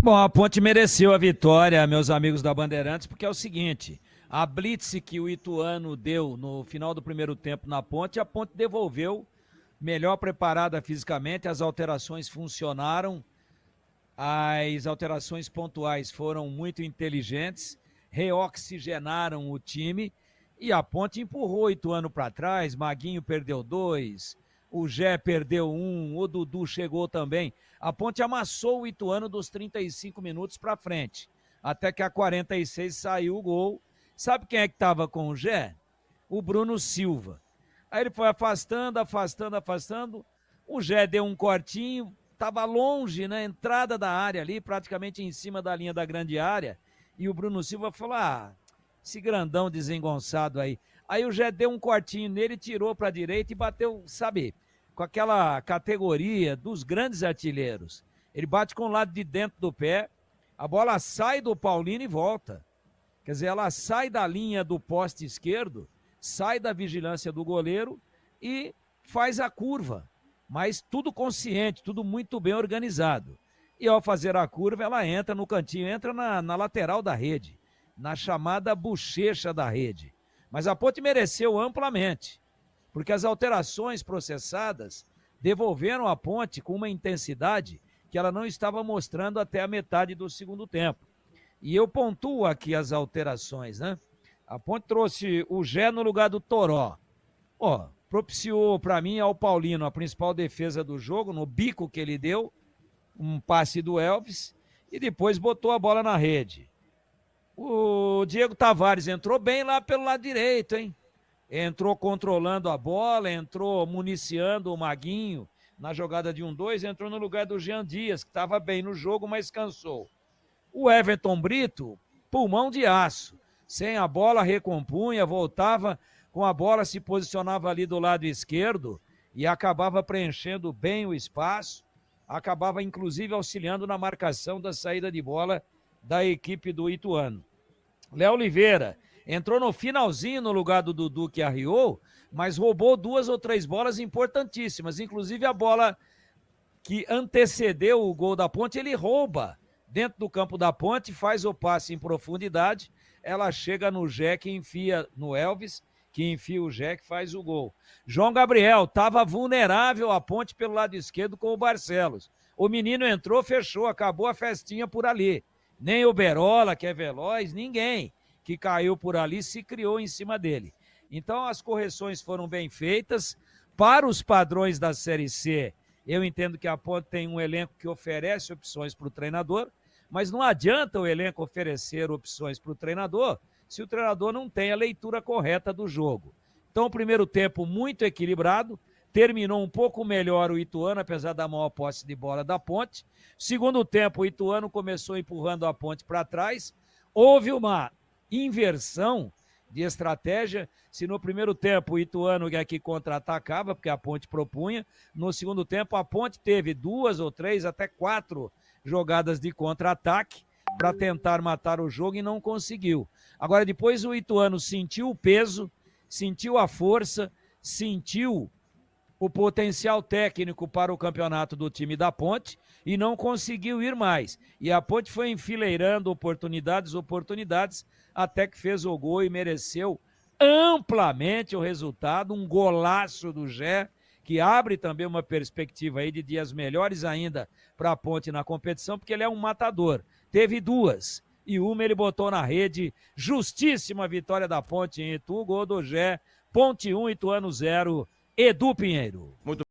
Bom, a Ponte mereceu a vitória, meus amigos da Bandeirantes, porque é o seguinte, a blitz que o Ituano deu no final do primeiro tempo na Ponte, a Ponte devolveu melhor preparada fisicamente, as alterações funcionaram, as alterações pontuais foram muito inteligentes, reoxigenaram o time e a Ponte empurrou o Ituano para trás, Maguinho perdeu 2, o Gé perdeu 1, o Dudu chegou também. A Ponte amassou o Ituano dos 35 minutos para frente, até que a 46 saiu o gol. Sabe quem é que estava com o Gé? O Bruno Silva. Aí ele foi afastando. O Gé deu um cortinho, estava longe na entrada da área ali, praticamente em cima da linha da grande área. E o Bruno Silva falou, esse grandão desengonçado aí. Aí o Gé deu um cortinho nele, tirou para a direita e bateu, sabe, com aquela categoria dos grandes artilheiros. Ele bate com o lado de dentro do pé, a bola sai do Paulino e volta. Quer dizer, ela sai da linha do poste esquerdo, sai da vigilância do goleiro e faz a curva. Mas tudo consciente, tudo muito bem organizado. E ao fazer a curva, ela entra no cantinho, entra na lateral da rede, na chamada bochecha da rede. Mas a Ponte mereceu amplamente, porque as alterações processadas devolveram a Ponte com uma intensidade que ela não estava mostrando até a metade do segundo tempo. E eu pontuo aqui as alterações, né? A Ponte trouxe o Gé no lugar do Toró. Propiciou para mim ao Paulino a principal defesa do jogo, no bico que ele deu, um passe do Elvis, e depois botou a bola na rede. O Diego Tavares entrou bem lá pelo lado direito, hein? Entrou controlando a bola, entrou municiando o Maguinho na jogada de 1-2, entrou no lugar do Jean Dias, que estava bem no jogo, mas cansou. O Everton Brito, pulmão de aço, sem a bola recompunha, voltava com a bola, se posicionava ali do lado esquerdo e acabava preenchendo bem o espaço, acabava inclusive auxiliando na marcação da saída de bola da equipe do Ituano. Léo Oliveira entrou no finalzinho no lugar do Dudu que arriou, mas roubou 2 ou 3 bolas importantíssimas, inclusive a bola que antecedeu o gol da Ponte, ele rouba dentro do campo da Ponte, faz o passe em profundidade, ela chega no Gé que enfia no Elvis, que enfia o Gé que faz o gol. João Gabriel estava vulnerável à Ponte pelo lado esquerdo com o Barcelos. O menino entrou, fechou, acabou a festinha por ali. Nem o Berola, que é veloz, ninguém que caiu por ali se criou em cima dele. Então as correções foram bem feitas. Para os padrões da Série C, eu entendo que a Ponte tem um elenco que oferece opções para o treinador, mas não adianta o elenco oferecer opções para o treinador se o treinador não tem a leitura correta do jogo. Então o primeiro tempo muito equilibrado, terminou um pouco melhor o Ituano, apesar da maior posse de bola da Ponte. Segundo tempo, o Ituano começou empurrando a Ponte para trás. Houve uma inversão de estratégia. Se no primeiro tempo o Ituano aqui contra-atacava, porque a Ponte propunha, no segundo tempo a Ponte teve 2 ou 3, até 4 jogadas de contra-ataque para tentar matar o jogo e não conseguiu. Agora depois o Ituano sentiu o peso, sentiu a força, sentiu o potencial técnico para o campeonato do time da Ponte e não conseguiu ir mais. E a Ponte foi enfileirando oportunidades, até que fez o gol e mereceu amplamente o resultado, um golaço do Gé, que abre também uma perspectiva aí de dias melhores ainda para a Ponte na competição, porque ele é um matador. Teve 2 e uma ele botou na rede. Justíssima vitória da Ponte em Itu, gol do Gé. Ponte 1, Ituano 0. Edu Pinheiro. Muito